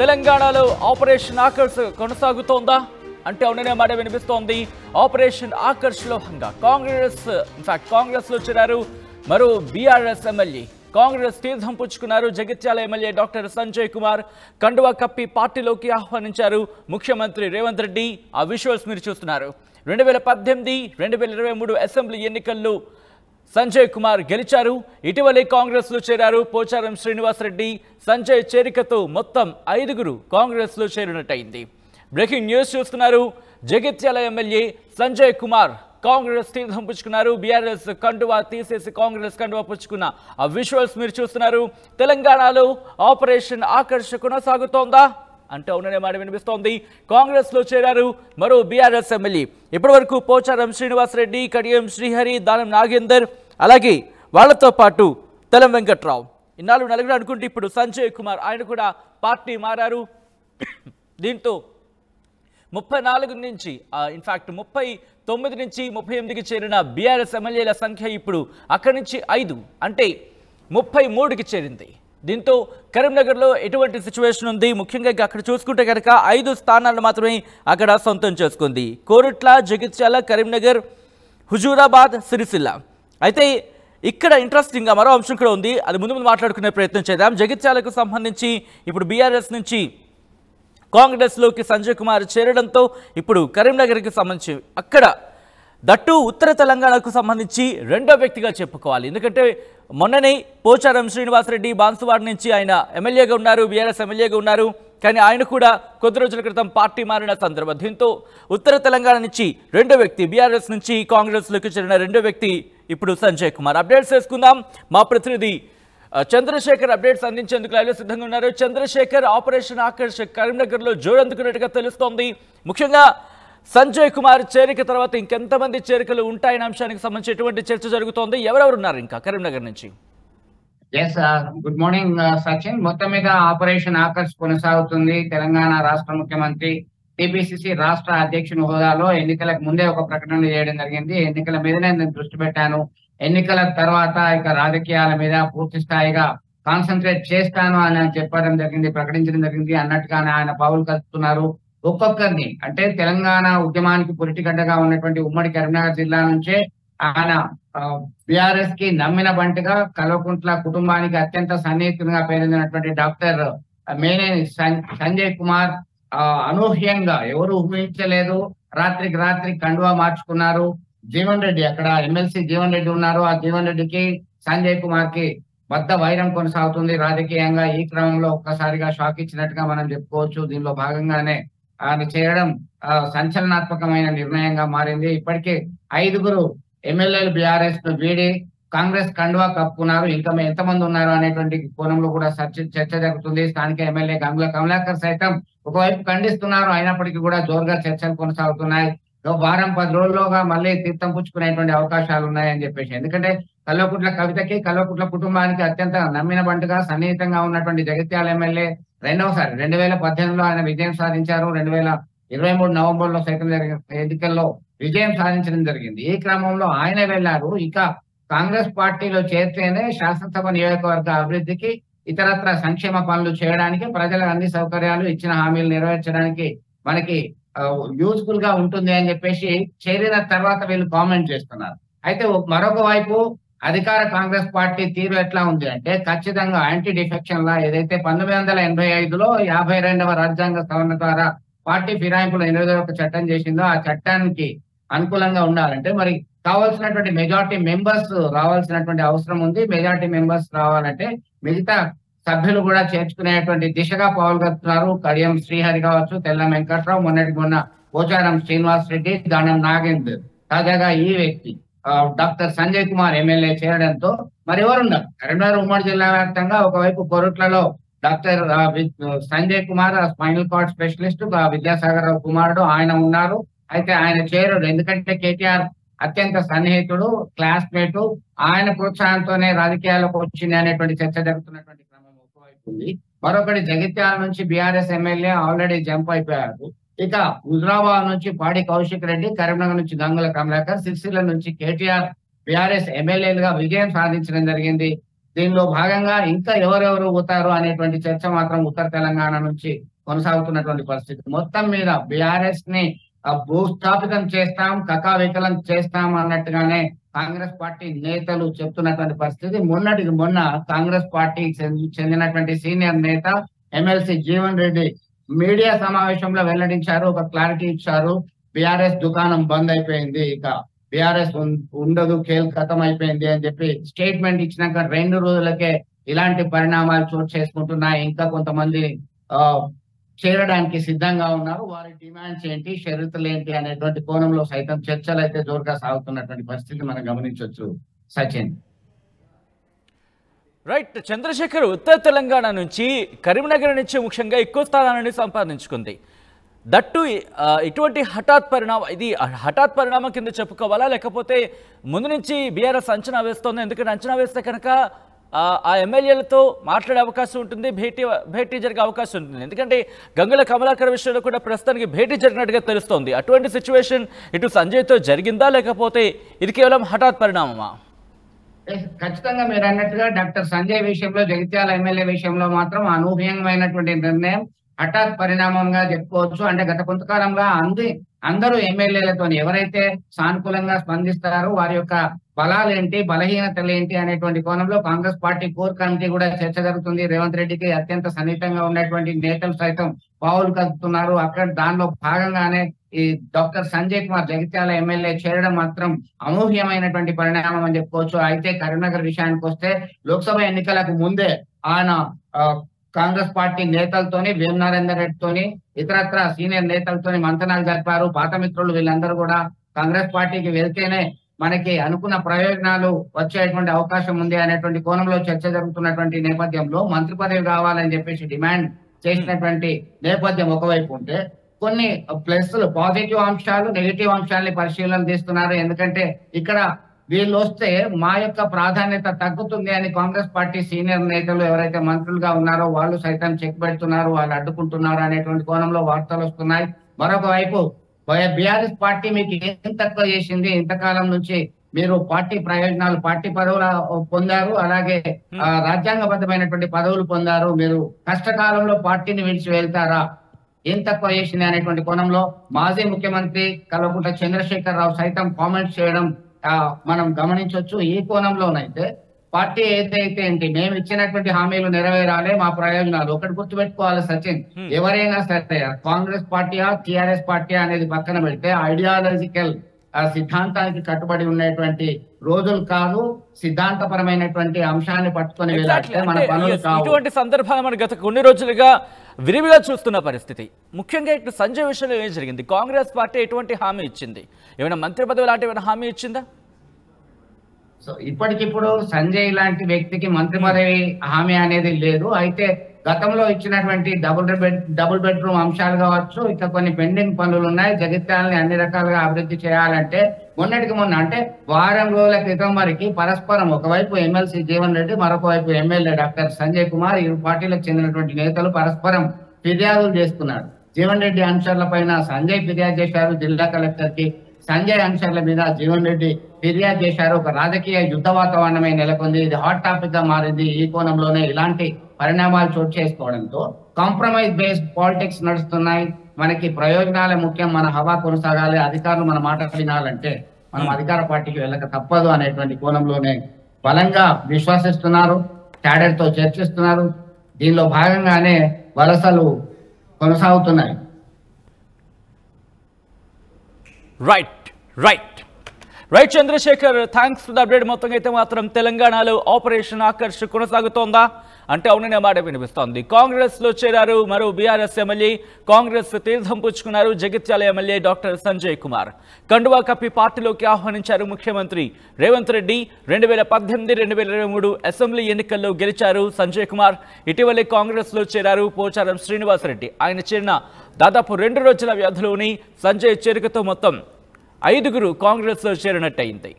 తెలంగాణలో ఆపరేషన్ ఆకర్ష్ కొనసాగుతోందా అంటే అవుననే మాట వినిపిస్తోంది. ఆపరేషన్ ఆకర్ష్లో భాగంగా కాంగ్రెస్ లో చేరారు మరో బీఆర్ఎస్ ఎమ్మెల్యే. కాంగ్రెస్ తీర్థం పుచ్చుకున్నారు. జగిత్యాల ఎమ్మెల్యే డాక్టర్ సంజయ్ కుమార్ కండువా కప్పి పార్టీలోకి ఆహ్వానించారు ముఖ్యమంత్రి రేవంత్ రెడ్డి. ఆ విజువల్స్ మీరు చూస్తున్నారు. 2018, 2023 అసెంబ్లీ ఎన్నికల్లో సంజయ్ కుమార్ గెలిచారు. ఇటీవలే కాంగ్రెస్ లో చేరారు. పోచారం శ్రీనివాసరెడ్డి సంజయ్ చేరికతో మొత్తం 5గురు కాంగ్రెస్ లో చేరినట్టయింది. బ్రేకింగ్ న్యూస్ చూస్తున్నారు. జగిత్యాల ఎమ్మెల్యే సంజయ్ కుమార్ కాంగ్రెస్ తీర్థం పుచ్చుకున్నారు. బీఆర్ఎస్ కండువా తీసేసి కాంగ్రెస్ కండువా పుచ్చుకున్న ఆ విజువల్స్ మీరు చూస్తున్నారు. తెలంగాణలో ఆపరేషన్ ఆకర్ష్ కొనసాగుతోందా అంటే అవుననే మాట వినిపిస్తోంది. కాంగ్రెస్ లో చేరారు మరో బీఆర్ఎస్ ఎమ్మెల్యే. ఇప్పటి వరకు పోచారం శ్రీనివాసరెడ్డి, కడియం శ్రీహరి, దానం నాగేందర్, అలాగే వాళ్లతో పాటు తెలం వెంకట్రావు, ఇన్నాళ్ళు నలుగురు అనుకుంటే ఇప్పుడు సంజయ్ కుమార్ ఆయన కూడా పార్టీ మారారు. దీంతో 34 నుంచి 39 నుంచి 38కి చేరిన బీఆర్ఎస్ ఎమ్మెల్యేల సంఖ్య ఇప్పుడు అక్కడి నుంచి 5 అంటే 33కి చేరింది. దీంతో కరీంనగర్లో ఎటువంటి సిచ్యువేషన్ ఉంది? ముఖ్యంగా అక్కడ చూసుకుంటే కనుక 5 స్థానాలను మాత్రమే అక్కడ సొంతం చేసుకుంది. కోరుట్ల, జగిత్యాల, కరీంనగర్, హుజూరాబాద్, సిరిసిల్ల. అయితే ఇక్కడ ఇంట్రెస్టింగ్గా మరో అంశం కూడా ఉంది. అది ముందు మాట్లాడుకునే ప్రయత్నం చేద్దాం. జగిత్యాలకు సంబంధించి ఇప్పుడు బీఆర్ఎస్ నుంచి కాంగ్రెస్లోకి సంజయ్ కుమార్ చేరడంతో ఇప్పుడు కరీంనగర్కి సంబంధించి అక్కడ దట్టు ఉత్తర తెలంగాణకు సంబంధించి రెండో వ్యక్తిగా చెప్పుకోవాలి. ఎందుకంటే మొన్ననే పోచారం శ్రీనివాసరెడ్డి బాన్సువాడ నుంచి ఆయన ఎమ్మెల్యేగా ఉన్నారు, బీఆర్ఎస్ ఎమ్మెల్యేగా ఉన్నారు. కానీ ఆయన కూడా కొద్ది రోజుల క్రితం పార్టీ మారిన సందర్భం. దీంతో ఉత్తర తెలంగాణ నుంచి రెండో వ్యక్తి, బీఆర్ఎస్ నుంచి కాంగ్రెస్లోకి చేరిన రెండో వ్యక్తి ఇప్పుడు సంజయ్ కుమార్. అప్డేట్స్ చేసుకుందాం. మా ప్రతినిధి చంద్రశేఖర్ అప్డేట్స్ అందించేందుకు లైవ్లో సిద్ధంగా ఉన్నారు. చంద్రశేఖర్, ఆపరేషన్ ఆకర్ష్ కరీంనగర్లో జోరందుకున్నట్టుగా తెలుస్తోంది. ముఖ్యంగా సంజయ్ కుమార్ చేరిక తర్వాత ఇంకెంతమంది చేరికలు ఉంటాయనే అంశానికి సంబంధించి ఎటువంటి చర్చ జరుగుతోంది? ఎవరెవరు ఉన్నారు ఇంకా కరీంనగర్ నుంచి? Good morning Sachin. మొత్తం మీద ఆపరేషన్ ఆకర్ష్ కొనసాగుతుంది. తెలంగాణ రాష్ట్ర ముఖ్యమంత్రి టీపీసీసీ రాష్ట్ర అధ్యక్షుని హోదాలో ఎన్నికలకు ముందే ఒక ప్రకటన చేయడం జరిగింది. ఎన్నికల మీదనే నేను దృష్టి పెట్టాను, ఎన్నికల తర్వాత ఇక రాజకీయాల మీద పూర్తి స్థాయిగా కాన్సన్ట్రేట్ చేస్తాను అని చెప్పడం జరిగింది, ప్రకటించడం జరిగింది. అన్నట్టుగానే ఆయన పావులు కలుపుతున్నారు. ఒక్కొక్కరిని అంటే తెలంగాణ ఉద్యమానికి పురిటిగడ్డగా ఉన్నటువంటి ఉమ్మడి కరీంనగర్ జిల్లా నుంచే ఆయన బీఆర్ఎస్ కి నమ్మిన బంటిగా, కల్వకుంట్ల కుటుంబానికి అత్యంత సన్నిహితులుగా పేరొందినటువంటి డాక్టర్ మేనేని సంజయ్ కుమార్ అనూహ్యంగా ఎవరు ఊహించలేదు, రాత్రికి రాత్రి కండువా మార్చుకున్నారు. జీవన్ రెడ్డి, అక్కడ ఎమ్మెల్సీ జీవన్ రెడ్డి ఉన్నారు. ఆ జీవన్ రెడ్డికి సంజయ్ కుమార్ కి బద్ద వైరం కొనసాగుతుంది రాజకీయంగా. ఈ క్రమంలో ఒక్కసారిగా షాక్ ఇచ్చినట్టుగా మనం చెప్పుకోవచ్చు. దీనిలో భాగంగానే ఆయన చేయడం సంచలనాత్మకమైన నిర్ణయంగా మారింది. ఇప్పటికే 5గురు ఎమ్మెల్యేలు బీఆర్ఎస్ ను వీడి కాంగ్రెస్ కండువా కప్పుకున్నారు. ఇంకా ఎంతమంది ఉన్నారు అనేటువంటి కోణంలో కూడా చర్చ జరుగుతుంది. స్థానిక ఎమ్మెల్యే గంగుల కమలాకర్ సైతం ఒకవైపు ఖండిస్తున్నారు. అయినప్పటికీ కూడా జోరుగా చర్చలు కొనసాగుతున్నాయి. వారం 10 రోజుల్లోగా మళ్ళీ తీర్థం పుచ్చుకునేటువంటి అవకాశాలు ఉన్నాయని చెప్పేసి. ఎందుకంటే కల్వకుంట్ల కవితకి, కల్వకుంట్ల కుటుంబానికి అత్యంత నమ్మిన బంటుగా సన్నిహితంగా ఉన్నటువంటి జగిత్యాల ఎమ్మెల్యే రెండవసారి 2018లో ఆయన విజయం సాధించారు. 2023 నవంబర్లో సైతం జరిగిన ఎన్నికల్లో విజయం సాధించడం జరిగింది. ఈ క్రమంలో ఆయన వెళ్లారు. ఇక కాంగ్రెస్ పార్టీలో చేరితేనే శాసనసభ నియోజకవర్గ అభివృద్ధికి, ఇతరత్ర సంక్షేమ పనులు చేయడానికి, ప్రజలకు అన్ని సౌకర్యాలు ఇచ్చిన హామీలు నెరవేర్చడానికి మనకి యూజ్ఫుల్ గా ఉంటుంది అని చెప్పేసి చేరిన తర్వాత వీళ్ళు కామెంట్ చేస్తున్నారు. అయితే మరొక వైపు అధికార కాంగ్రెస్ పార్టీ తీరు ఎట్లా ఉంది అంటే ఖచ్చితంగా యాంటీ డిఫెక్షన్ లా ఏదైతే 1985లో 52వ రాజ్యాంగ సవరణ ద్వారా పార్టీ ఫిరాయింపులు 81 చట్టం చేసిందో ఆ చట్టానికి అనుకూలంగా ఉండాలంటే మరి కావాల్సినటువంటి మెజారిటీ మెంబర్స్ రావాల్సినటువంటి అవసరం ఉంది. మెజారిటీ మెంబర్స్ రావాలంటే మిగతా సభ్యులు కూడా చేర్చుకునేటువంటి దిశగా పావులు కలుపుతున్నారు. కడియం శ్రీహరి కావచ్చు, తెల్లం వెంకట్రావు, మొన్న పోచారం శ్రీనివాస్ రెడ్డి, దానం నాగేందర్, తాజాగా ఈ వ్యక్తి డాక్టర్ సంజయ్ కుమార్ ఎమ్మెల్యే చేరడంతో మరి ఎవరున్నారు? కరీంనగర్ ఉమ్మడి జిల్లా వ్యాప్తంగా ఒకవైపు కోరుట్లలో doctor Sanjay Kumar spinal cord specialist, Vidyasagar కుమారుడు ఆయన ఉన్నారు. అయితే ఆయన చేరడు, ఎందుకంటే కేటీఆర్ అత్యంత సన్నిహితుడు, క్లాస్మేటు, ఆయన ప్రోత్సాహంతోనే రాజకీయాలకు వచ్చింది అనేటువంటి చర్చ జరుగుతున్నటువంటి క్రమం ఒకవైపు ఉంది. మరొకటి జగిత్యాల నుంచి బీఆర్ఎస్ ఎమ్మెల్యే ఆల్రెడీ జంప్ అయిపోయారు. ఇక హుజరాబాద్ నుంచి పాడి కౌశిక్ రెడ్డి, కరీంనగర్ నుంచి గంగుల కమలాకర్, సిరిసిల్ల నుంచి కేటీఆర్ బీఆర్ఎస్ ఎమ్మెల్యేలుగా విజయం సాధించడం జరిగింది. దీనిలో భాగంగా ఇంకా ఎవరెవరు పోతారు అనేటువంటి చర్చ మాత్రం ఉత్తర తెలంగాణ నుంచి కొనసాగుతున్నటువంటి పరిస్థితి. మొత్తం మీద బీఆర్ఎస్ ని భూస్థాపితం చేస్తాం, కకావికలం చేస్తాం అన్నట్టుగానే కాంగ్రెస్ పార్టీ నేతలు చెప్తున్నటువంటి పరిస్థితి. మొన్నటికి మొన్న కాంగ్రెస్ పార్టీకి చెందినటువంటి సీనియర్ నేత ఎమ్మెల్సీ జీవన్ రెడ్డి మీడియా సమావేశంలో వెల్లడించారు, ఒక క్లారిటీ ఇచ్చారు. బీఆర్ఎస్ దుకాణం బంద్ అయిపోయింది, ఇక బీఆర్ఎస్ ఉండదు, ఖతం అయిపోయింది అని చెప్పి స్టేట్మెంట్ ఇచ్చినాక 2 రోజులకే ఇలాంటి పరిణామాలు చోటు చేసుకుంటున్నాయి. ఇంకా కొంతమంది చేరడానికి సిద్ధంగా ఉన్నారు. వారి డిమాండ్స్ ఏంటి, షరతులు ఏంటి అనేటువంటి కోణంలో సైతం చర్చలు అయితే జోరుగా సాగుతున్నటువంటి పరిస్థితి మనం గమనించవచ్చు. సచిన్. రైట్. చంద్రశేఖర్ ఉత్తర తెలంగాణ నుంచి కరీంనగర్ నుంచి ముఖ్యంగా ఎక్కువ స్థానాన్ని సంపాదించుకుంది. దట్టు ఇటువంటి హఠాత్ పరిణామం కింద చెప్పుకోవాలా, లేకపోతే ముందు నుంచి బీఆర్ఎస్ అంచనా వేస్తోంది? ఎందుకంటే అంచనా వేస్తే కనుక ఆ ఎమ్మెల్యేలతో మాట్లాడే అవకాశం ఉంటుంది, భేటీ జరిగే అవకాశం ఉంటుంది. ఎందుకంటే గంగుల కమలాకర్ విషయంలో కూడా ప్రస్తుతానికి భేటీ జరిగినట్టుగా తెలుస్తోంది. అటువంటి సిచ్యువేషన్ ఇటు సంజయ్తో జరిగిందా, లేకపోతే ఇది కేవలం హఠాత్ పరిణామమా? ఖచ్చితంగా మీరు అన్నట్టుగా డాక్టర్ సంజయ్ విషయంలో, జగిత్యాల ఎమ్మెల్యే విషయంలో మాత్రం అనూహ్యమైనటువంటి నిర్ణయం, హఠాత్ పరిణామంగా చెప్పుకోవచ్చు. అంటే గత కొంతకాలంగా అందరూ ఎమ్మెల్యేలతో ఎవరైతే సానుకూలంగా స్పందిస్తారో వారి యొక్క బలాలు ఏంటి, బలహీనతలు ఏంటి అనేటువంటి కోణంలో కాంగ్రెస్ పార్టీ కోర్ కమిటీ కూడా చర్చ జరుగుతుంది. రేవంత్ రెడ్డికి అత్యంత సన్నిహితంగా ఉన్నటువంటి నేతలు సైతం పావులు కదుపుతున్నారు. అక్కడ దానిలో భాగంగానే ఈ డాక్టర్ సంజయ్ కుమార్ జగిత్యాల ఎమ్మెల్యే చేరడం మాత్రం అనూహ్యమైనటువంటి పరిణామం అని చెప్పుకోవచ్చు. అయితే కరీంనగర్ విషయానికి వస్తే లోక్సభ ఎన్నికలకు ముందే ఆయన కాంగ్రెస్ పార్టీ నేతలతోని, వేమ్ నరేందర్ రెడ్డితోని, ఇతరత్ర సీనియర్ నేతలతోని మంతనాలు జరిపారు. పాత మిత్రులు వీళ్ళందరూ కూడా కాంగ్రెస్ పార్టీకి వెళ్తేనే మనకి అనుకున్న ప్రయోజనాలు వచ్చేటువంటి అవకాశం ఉంది అనేటువంటి కోణంలో చర్చ జరుగుతున్నటువంటి నేపథ్యంలో మంత్రి పదవి కావాలని చెప్పేసి డిమాండ్ చేసినటువంటి నేపథ్యం ఒకవైపు ఉంటే, కొన్ని ప్లస్లు, పాజిటివ్ అంశాలు, నెగిటివ్ అంశాలని పరిశీలన తీస్తున్నారు. ఎందుకంటే ఇక్కడ వీళ్ళు వస్తే మా యొక్క ప్రాధాన్యత తగ్గుతుంది అని కాంగ్రెస్ పార్టీ సీనియర్ నేతలు ఎవరైతే మంత్రులుగా ఉన్నారో వాళ్ళు సైతం చెక్ పెడుతున్నారు, వాళ్ళు అడ్డుకుంటున్నారు అనేటువంటి కోణంలో వార్తలు వస్తున్నాయి. మరొక వైపు బీఆర్ఎస్ పార్టీ మీకు ఏం తక్కువ చేసింది, ఇంతకాలం నుంచి మీరు పార్టీ ప్రయోజనాలు, పార్టీ పదవులు పొందారు, అలాగే రాజ్యాంగబద్ధమైనటువంటి పదవులు పొందారు, మీరు కష్టకాలంలో పార్టీని విడిచి వెళ్తారా, ఏం తక్కువ చేసింది అనేటువంటి కోణంలో మాజీ ముఖ్యమంత్రి కల్వకుంట్ల చంద్రశేఖర్ రావు సైతం కామెంట్స్ చేయడం మనం గమనించవచ్చు. ఈ కోణంలోనైతే పార్టీ ఏదైతే ఏంటి, మేము ఇచ్చినటువంటి హామీలు నెరవేరాలి, మా ప్రయోజనాలు. ఒకటి గుర్తుపెట్టుకోవాలి సచిన్, ఎవరైనా సరే కాంగ్రెస్ పార్టీయా టిఆర్ఎస్ పార్టీయా అనేది పక్కన పెడితే ఐడియాలజికల్ సిద్ధాంతానికి కట్టుబడి ఉన్నటువంటి రోజులు కాదు, సిద్ధాంతపరమైనటువంటి అంశాన్ని పట్టుకొని వెళ్ళాలంటే మన పనులు కావు. ఇటువంటి సందర్భాలు మనం గత కొన్ని రోజులుగా విరివిగా చూస్తున్న పరిస్థితి. ముఖ్యంగా ఇటు సంజయ్ విషయంలో ఏం జరిగింది? కాంగ్రెస్ పార్టీ ఎటువంటి హామీ ఇచ్చింది? ఏమైనా మంత్రి పదవి లాంటి ఏమైనా హామీ ఇచ్చిందా? సో ఇప్పటికిప్పుడు సంజయ్ లాంటి వ్యక్తికి మంత్రి పదవి హామీ అనేది లేదు. అయితే గతంలో ఇచ్చినటువంటి డబుల్ బెడ్రూమ్ అంశాలు కావచ్చు, ఇక కొన్ని పెండింగ్ పనులు ఉన్నాయి. జగిత్యాలని అన్ని రకాలుగా అభివృద్ధి చేయాలంటే మొన్నటికి మొన్న, అంటే వారం రోజుల క్రితం వరకు పరస్పరం ఒకవైపు ఎమ్మెల్సీ జీవన్ రెడ్డి, మరొక వైపు ఎమ్మెల్యే డాక్టర్ సంజయ్ కుమార్, ఈ పార్టీలకు చెందినటువంటి నేతలు పరస్పరం ఫిర్యాదులు చేస్తున్నారు. జీవన్ రెడ్డి అనుచరుల పైన సంజయ్ ఫిర్యాదు చేశారు జిల్లా కలెక్టర్ కి, సంజయ్ అనుచరుల మీద జీవన్ రెడ్డి ఫిర్యాదు చేశారు. ఒక రాజకీయ యుద్ధ వాతావరణమే నెలకొంది. ఇది హాట్ టాపిక్ గా మారింది. ఈ కోణంలోనే ఇలాంటి పరిణామాలు చోటు చేసుకోవడంతో కాంప్రమైజ్ బేస్డ్ పాలిటిక్స్ నడుస్తున్నాయి. మనకి ప్రయోజనాలే ముఖ్యం, మన హవా కొనసాగాలి, అధికారులు మన మాట వినాలంటే మనం అధికార పార్టీకి వెళ్ళక తప్పదు అనేటువంటి కోణంలోనే బలంగా విశ్వసిస్తున్నారు, క్యాడర్ తో చర్చిస్తున్నారు. దీనిలో భాగంగానే వలసలు కొనసాగుతున్నాయి. Right Chandrasekhar, thanks for the update. మొత్తంగా అయితే మాత్రం తెలంగాణలో ఆపరేషన్ ఆకర్ష్ కొనసాగుతోందా అంటే అవుననే మాట వినిపిస్తోంది. కాంగ్రెస్ లో చేరారు మరో బీఆర్ఎస్ ఎమ్మెల్యే, కాంగ్రెస్ తీర్థం పుచ్చుకున్నారు జగిత్యాల ఎమ్మెల్యే డాక్టర్ సంజయ్ కుమార్. కండువా కప్పి పార్టీలోకి ఆహ్వానించారు ముఖ్యమంత్రి రేవంత్ రెడ్డి. 2018-2023 అసెంబ్లీ ఎన్నికల్లో గెలిచారు సంజయ్ కుమార్. ఇటీవలే కాంగ్రెస్ లో చేరారు పోచారం శ్రీనివాసరెడ్డి. ఆయన చేరిన దాదాపు 2 రోజుల వ్యవధిలోని సంజయ్ చేరికతో మొత్తం 5గురు కాంగ్రెస్ లో చేరినట్టయింది.